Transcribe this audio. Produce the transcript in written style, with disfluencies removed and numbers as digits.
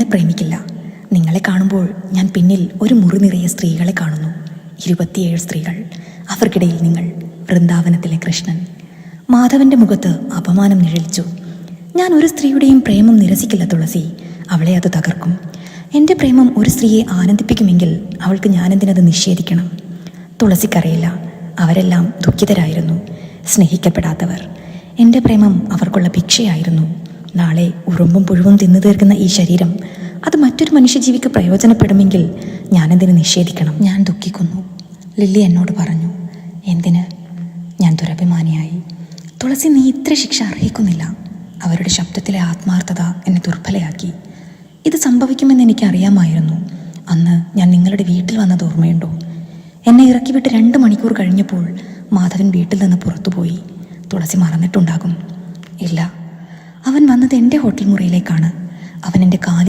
നിങ്ങളെ പ്രേമിക്കില്ല. നിങ്ങളെ കാണുമ്പോൾ ഞാൻ പിന്നിൽ ഒരു മുറി നിറയെ സ്ത്രീകളെ കാണുന്നു. 27 സ്ത്രീകൾ. അവർക്കിടയിൽ നിങ്ങൾ, വൃന്ദാവനത്തിലെ കൃഷ്ണൻ. മാധവന്റെ മുഖത്ത് അപമാനം നിഴലിച്ചു. ഞാൻ ഒരു സ്ത്രീയുടെയും പ്രേമം നിരസിക്കില്ല തുളസി. അവളെ അത് തകർക്കും. എൻ്റെ പ്രേമം ഒരു സ്ത്രീയെ ആനന്ദിപ്പിക്കുമെങ്കിൽ അവൾക്ക് ഞാനെന്തിനത് നിഷേധിക്കണം? തുളസിക്കറിയില്ല. അവരെല്ലാം ദുഃഖിതരായിരുന്നു, സ്നേഹിക്കപ്പെടാത്തവർ. എൻ്റെ പ്രേമം അവർക്കുള്ള ഭിക്ഷയായിരുന്നു. നാളെ ഉറുമ്പും പുഴുവും തിന്നു തീർക്കുന്ന ഈ ശരീരം അത് മറ്റൊരു മനുഷ്യജീവിക്ക് പ്രയോജനപ്പെടുമെങ്കിൽ ഞാനെന്തിന് നിഷേധിക്കണം? ഞാൻ ദുഃഖിക്കുന്നു, ലില്ലി എന്നോട് പറഞ്ഞു. എന്തിന്? ഞാൻ ദുരഭിമാനിയായി. തുളസി, നീ ഇത്ര ശിക്ഷ അർഹിക്കുന്നില്ല. അവരുടെ ശബ്ദത്തിലെ ആത്മാർത്ഥത എന്നെ ദുർബലയാക്കി. ഇത് സംഭവിക്കുമെന്ന് എനിക്കറിയാമായിരുന്നു. അന്ന് ഞാൻ നിങ്ങളുടെ വീട്ടിൽ വന്നത് ഓർമ്മയുണ്ടോ? എന്നെ ഇറക്കിവിട്ട് 2 മണിക്കൂർ കഴിഞ്ഞപ്പോൾ മാധവൻ വീട്ടിൽ നിന്ന് പുറത്തുപോയി. തുളസി മറന്നിട്ടുണ്ടാകും. ഇല്ല, അവൻ വന്നത് എൻ്റെ ഹോട്ടൽ മുറിയിലേക്കാണ്. അവൻ എൻ്റെ കാലിൽ